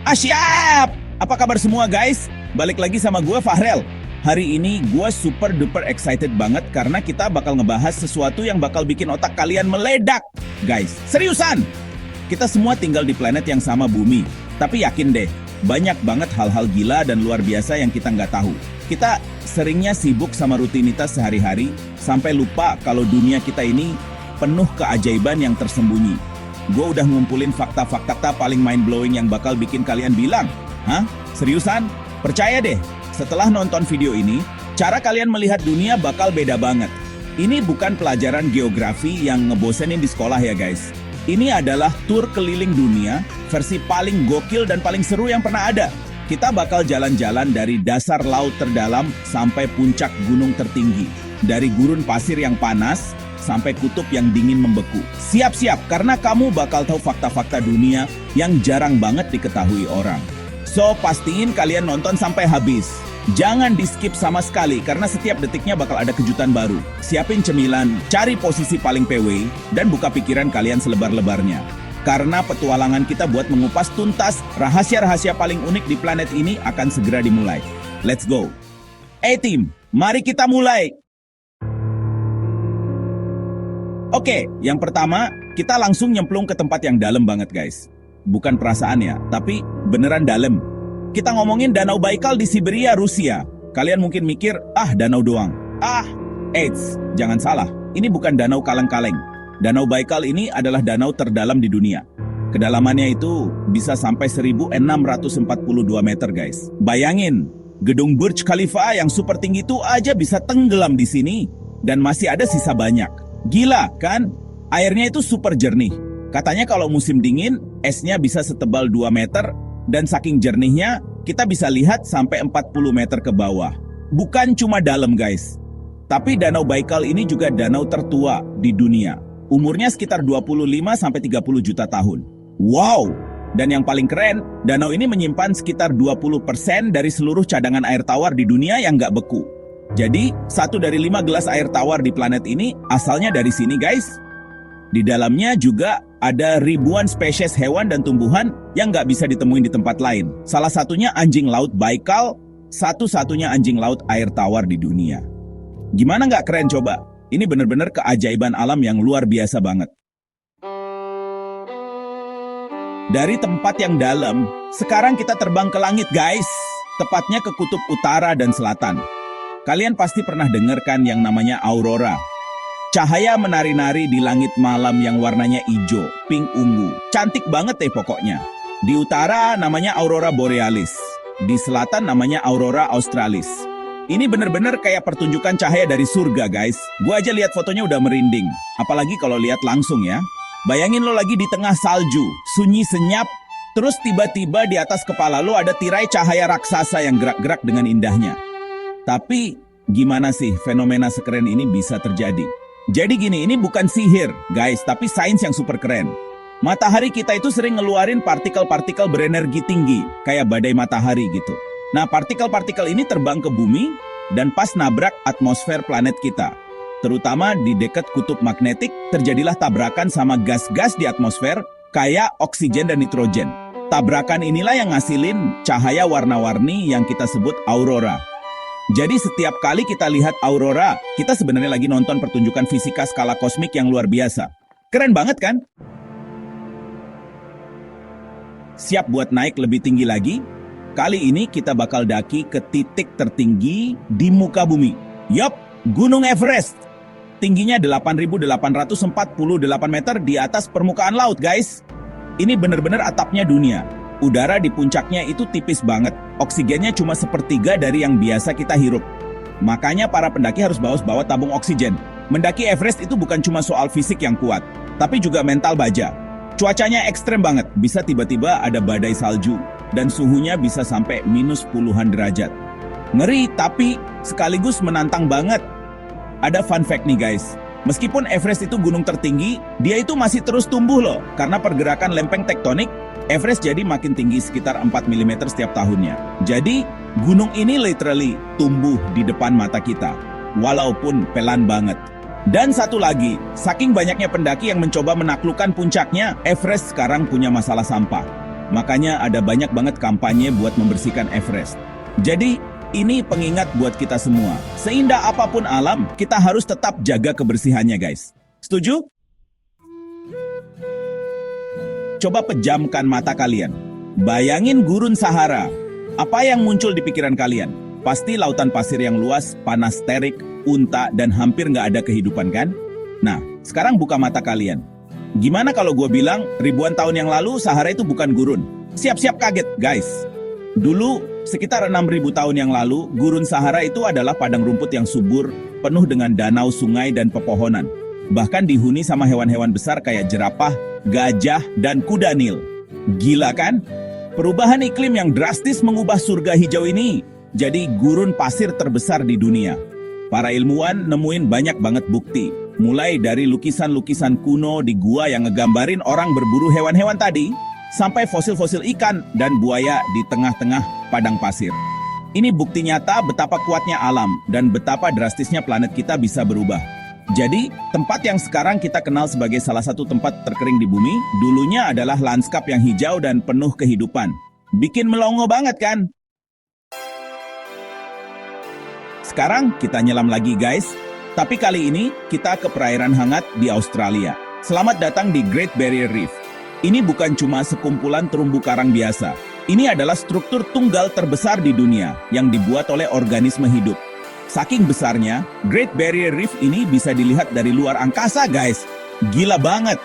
Siap! Apa kabar semua guys? Balik lagi sama gue Fahrel. Hari ini gue super duper excited banget karena kita bakal ngebahas sesuatu yang bakal bikin otak kalian meledak. Guys, seriusan! Kita semua tinggal di planet yang sama bumi. Tapi yakin deh, banyak banget hal-hal gila dan luar biasa yang kita nggak tahu. Kita seringnya sibuk sama rutinitas sehari-hari, sampai lupa kalau dunia kita ini penuh keajaiban yang tersembunyi. Gue udah ngumpulin fakta-fakta paling mind-blowing yang bakal bikin kalian bilang, "Hah? Seriusan?" Percaya deh, setelah nonton video ini, cara kalian melihat dunia bakal beda banget. Ini bukan pelajaran geografi yang ngebosenin di sekolah ya guys. Ini adalah tur keliling dunia, versi paling gokil dan paling seru yang pernah ada. Kita bakal jalan-jalan dari dasar laut terdalam sampai puncak gunung tertinggi. Dari gurun pasir yang panas, sampai kutub yang dingin membeku. Siap-siap, karena kamu bakal tahu fakta-fakta dunia yang jarang banget diketahui orang. So, pastiin kalian nonton sampai habis. Jangan di-skip sama sekali, karena setiap detiknya bakal ada kejutan baru. Siapin cemilan, cari posisi paling PW, dan buka pikiran kalian selebar-lebarnya. Karena petualangan kita buat mengupas tuntas rahasia-rahasia paling unik di planet ini akan segera dimulai. Let's go! Team, mari kita mulai! Oke, yang pertama, kita langsung nyemplung ke tempat yang dalam banget guys. Bukan perasaan ya, tapi beneran dalam. Kita ngomongin Danau Baikal di Siberia, Rusia. Kalian mungkin mikir, danau doang. Eits, jangan salah. Ini bukan danau kaleng-kaleng. Danau Baikal ini adalah danau terdalam di dunia. Kedalamannya itu bisa sampai 1642 meter guys. Bayangin, gedung Burj Khalifa yang super tinggi itu aja bisa tenggelam di sini. Dan masih ada sisa banyak. Gila kan? Airnya itu super jernih. Katanya kalau musim dingin, esnya bisa setebal 2 meter dan saking jernihnya, kita bisa lihat sampai 40 meter ke bawah. Bukan cuma dalam guys. Tapi Danau Baikal ini juga danau tertua di dunia. Umurnya sekitar 25-30 juta tahun. Wow! Dan yang paling keren, danau ini menyimpan sekitar 20% dari seluruh cadangan air tawar di dunia yang nggak beku. Jadi, 1 dari 5 gelas air tawar di planet ini asalnya dari sini guys. Di dalamnya juga ada ribuan spesies hewan dan tumbuhan yang nggak bisa ditemuin di tempat lain. Salah satunya anjing laut Baikal, satu-satunya anjing laut air tawar di dunia. Gimana nggak keren coba? Ini bener-bener keajaiban alam yang luar biasa banget. Dari tempat yang dalam, sekarang kita terbang ke langit guys. Tepatnya ke kutub utara dan selatan. Kalian pasti pernah dengarkan yang namanya aurora. Cahaya menari-nari di langit malam yang warnanya hijau, pink ungu. Cantik banget deh pokoknya. Di utara namanya aurora borealis. Di selatan namanya aurora australis. Ini bener-bener kayak pertunjukan cahaya dari surga guys. Gua aja lihat fotonya udah merinding. Apalagi kalau lihat langsung ya. Bayangin lo lagi di tengah salju, sunyi senyap. Terus tiba-tiba di atas kepala lo ada tirai cahaya raksasa yang gerak-gerak dengan indahnya. Tapi, gimana sih fenomena sekeren ini bisa terjadi? Jadi gini, ini bukan sihir, guys, tapi sains yang super keren. Matahari kita itu sering ngeluarin partikel-partikel berenergi tinggi, kayak badai matahari gitu. Nah, partikel-partikel ini terbang ke bumi, dan pas nabrak atmosfer planet kita. Terutama di dekat kutub magnetik, terjadilah tabrakan sama gas-gas di atmosfer, kayak oksigen dan nitrogen. Tabrakan inilah yang ngasilin cahaya warna-warni yang kita sebut aurora. Jadi setiap kali kita lihat aurora, kita sebenarnya lagi nonton pertunjukan fisika skala kosmik yang luar biasa. Keren banget kan? Siap buat naik lebih tinggi lagi? Kali ini kita bakal daki ke titik tertinggi di muka bumi. Yup, Gunung Everest. Tingginya 8.848 meter di atas permukaan laut guys. Ini bener-bener atapnya dunia. Udara di puncaknya itu tipis banget. Oksigennya cuma sepertiga dari yang biasa kita hirup. Makanya para pendaki harus bawa tabung oksigen. Mendaki Everest itu bukan cuma soal fisik yang kuat, tapi juga mental baja. Cuacanya ekstrem banget, bisa tiba-tiba ada badai salju, dan suhunya bisa sampai minus puluhan derajat. Ngeri, tapi sekaligus menantang banget. Ada fun fact nih guys. Meskipun Everest itu gunung tertinggi, dia itu masih terus tumbuh loh. Karena pergerakan lempeng tektonik, Everest jadi makin tinggi sekitar 4 mm setiap tahunnya. Jadi, gunung ini literally tumbuh di depan mata kita. Walaupun pelan banget. Dan satu lagi, saking banyaknya pendaki yang mencoba menaklukkan puncaknya, Everest sekarang punya masalah sampah. Makanya ada banyak banget kampanye buat membersihkan Everest. Jadi, ini pengingat buat kita semua. Seindah apapun alam, kita harus tetap jaga kebersihannya, guys. Setuju? Coba pejamkan mata kalian. Bayangin gurun Sahara. Apa yang muncul di pikiran kalian? Pasti lautan pasir yang luas, panas terik, unta, dan hampir nggak ada kehidupan kan? Nah, sekarang buka mata kalian. Gimana kalau gue bilang ribuan tahun yang lalu Sahara itu bukan gurun? Siap-siap kaget, guys. Dulu, sekitar 6.000 tahun yang lalu, gurun Sahara itu adalah padang rumput yang subur, penuh dengan danau, sungai, dan pepohonan. Bahkan dihuni sama hewan-hewan besar kayak jerapah, gajah, dan kuda Nil. Gila kan? Perubahan iklim yang drastis mengubah surga hijau ini jadi gurun pasir terbesar di dunia. Para ilmuwan nemuin banyak banget bukti, mulai dari lukisan-lukisan kuno di gua yang ngegambarin orang berburu hewan-hewan tadi, sampai fosil-fosil ikan dan buaya di tengah-tengah padang pasir. Ini bukti nyata betapa kuatnya alam dan betapa drastisnya planet kita bisa berubah. Jadi, tempat yang sekarang kita kenal sebagai salah satu tempat terkering di bumi, dulunya adalah lanskap yang hijau dan penuh kehidupan. Bikin melongo banget kan? Sekarang kita nyelam lagi guys, tapi kali ini kita ke perairan hangat di Australia. Selamat datang di Great Barrier Reef. Ini bukan cuma sekumpulan terumbu karang biasa. Ini adalah struktur tunggal terbesar di dunia yang dibuat oleh organisme hidup. Saking besarnya, Great Barrier Reef ini bisa dilihat dari luar angkasa, guys. Gila banget.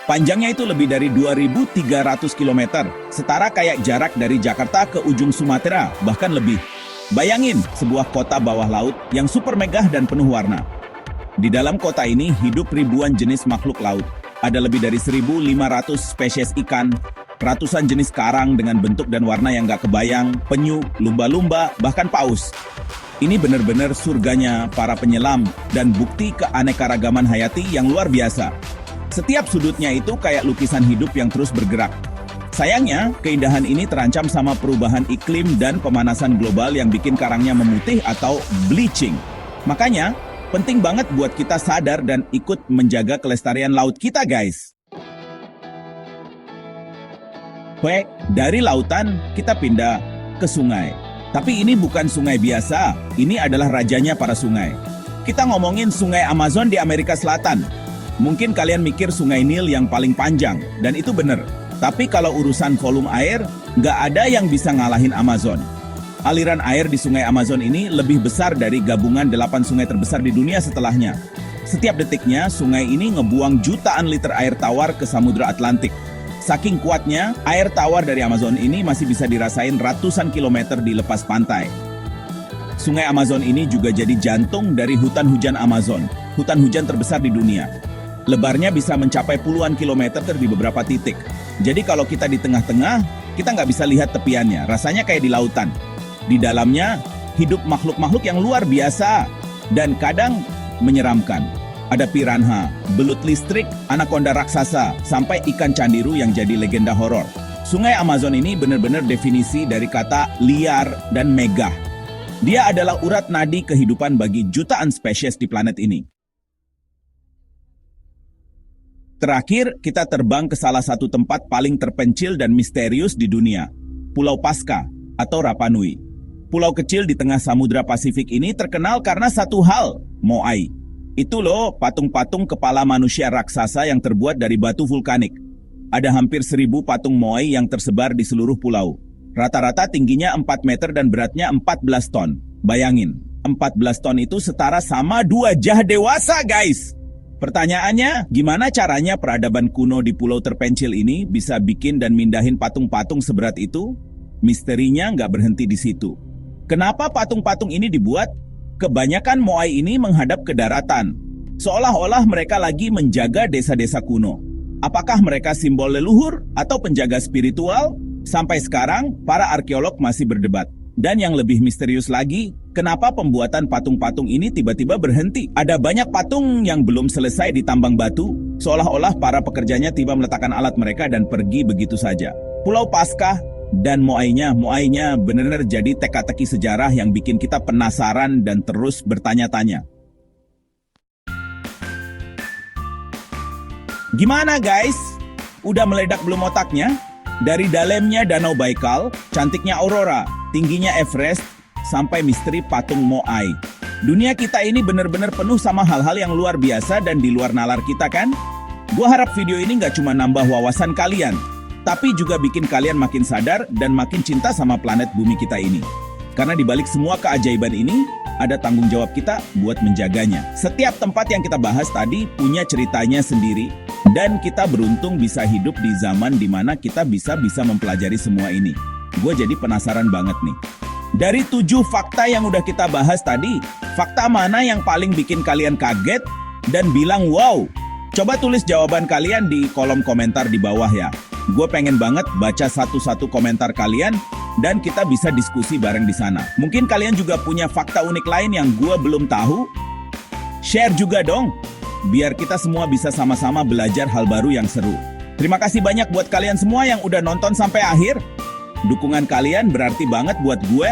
Panjangnya itu lebih dari 2.300 km, setara kayak jarak dari Jakarta ke ujung Sumatera, bahkan lebih. Bayangin, sebuah kota bawah laut yang super megah dan penuh warna. Di dalam kota ini hidup ribuan jenis makhluk laut. Ada lebih dari 1.500 spesies ikan, ratusan jenis karang dengan bentuk dan warna yang gak kebayang, penyu, lumba-lumba, bahkan paus. Ini benar-benar surganya para penyelam dan bukti keanekaragaman hayati yang luar biasa. Setiap sudutnya itu kayak lukisan hidup yang terus bergerak. Sayangnya, keindahan ini terancam sama perubahan iklim dan pemanasan global yang bikin karangnya memutih atau bleaching. Makanya, penting banget buat kita sadar dan ikut menjaga kelestarian laut kita, guys. Baik, dari lautan kita pindah ke sungai. Tapi ini bukan sungai biasa, ini adalah rajanya para sungai. Kita ngomongin sungai Amazon di Amerika Selatan. Mungkin kalian mikir sungai Nil yang paling panjang, dan itu benar. Tapi kalau urusan volume air, nggak ada yang bisa ngalahin Amazon. Aliran air di sungai Amazon ini lebih besar dari gabungan 8 sungai terbesar di dunia setelahnya. Setiap detiknya, sungai ini ngebuang jutaan liter air tawar ke Samudra Atlantik. Saking kuatnya, air tawar dari Amazon ini masih bisa dirasain ratusan kilometer di lepas pantai. Sungai Amazon ini juga jadi jantung dari hutan hujan Amazon, hutan hujan terbesar di dunia. Lebarnya bisa mencapai puluhan kilometer di beberapa titik. Jadi kalau kita di tengah-tengah, kita nggak bisa lihat tepiannya, rasanya kayak di lautan. Di dalamnya, hidup makhluk-makhluk yang luar biasa dan kadang menyeramkan. Ada piranha, belut listrik, anakonda raksasa, sampai ikan candiru yang jadi legenda horor. Sungai Amazon ini benar-benar definisi dari kata liar dan megah. Dia adalah urat nadi kehidupan bagi jutaan spesies di planet ini. Terakhir, kita terbang ke salah satu tempat paling terpencil dan misterius di dunia, Pulau Paskah atau Rapa Nui. Pulau kecil di tengah Samudra Pasifik ini terkenal karena satu hal, Moai. Itu loh patung-patung kepala manusia raksasa yang terbuat dari batu vulkanik. Ada hampir 1.000 patung Moai yang tersebar di seluruh pulau. Rata-rata tingginya 4 meter dan beratnya 14 ton. Bayangin, 14 ton itu setara sama 2 jah dewasa, guys. Pertanyaannya, gimana caranya peradaban kuno di pulau terpencil ini bisa bikin dan mindahin patung-patung seberat itu? Misterinya nggak berhenti di situ. Kenapa patung-patung ini dibuat? Kebanyakan Moai ini menghadap ke daratan, seolah-olah mereka lagi menjaga desa-desa kuno. Apakah mereka simbol leluhur atau penjaga spiritual? Sampai sekarang, para arkeolog masih berdebat. Dan yang lebih misterius lagi, kenapa pembuatan patung-patung ini tiba-tiba berhenti? Ada banyak patung yang belum selesai ditambang batu, seolah-olah para pekerjanya tiba meletakkan alat mereka dan pergi begitu saja. Pulau Paskah dan Moainya benar-benar jadi teka-teki sejarah yang bikin kita penasaran dan terus bertanya-tanya. Gimana guys? Udah meledak belum otaknya? Dari dalamnya Danau Baikal, cantiknya Aurora, tingginya Everest, sampai misteri patung Moai. Dunia kita ini benar-benar penuh sama hal-hal yang luar biasa dan di luar nalar kita kan? Gua harap video ini nggak cuma nambah wawasan kalian, tapi juga bikin kalian makin sadar dan makin cinta sama planet bumi kita ini. Karena di balik semua keajaiban ini, ada tanggung jawab kita buat menjaganya. Setiap tempat yang kita bahas tadi punya ceritanya sendiri, dan kita beruntung bisa hidup di zaman dimana kita bisa mempelajari semua ini. Gue jadi penasaran banget nih. Dari 7 fakta yang udah kita bahas tadi, fakta mana yang paling bikin kalian kaget dan bilang wow? Coba tulis jawaban kalian di kolom komentar di bawah ya. Gue pengen banget baca satu-satu komentar kalian dan kita bisa diskusi bareng di sana. Mungkin kalian juga punya fakta unik lain yang gue belum tahu? Share juga dong, biar kita semua bisa sama-sama belajar hal baru yang seru. Terima kasih banyak buat kalian semua yang udah nonton sampai akhir. Dukungan kalian berarti banget buat gue.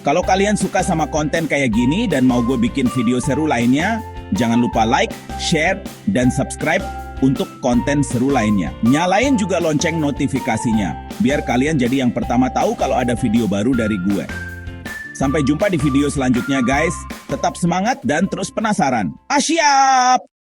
Kalau kalian suka sama konten kayak gini dan mau gue bikin video seru lainnya, jangan lupa like, share, dan subscribe untuk konten seru lainnya. Nyalain juga lonceng notifikasinya, biar kalian jadi yang pertama tahu kalau ada video baru dari gue. Sampai jumpa di video selanjutnya guys. Tetap semangat dan terus penasaran. Siap!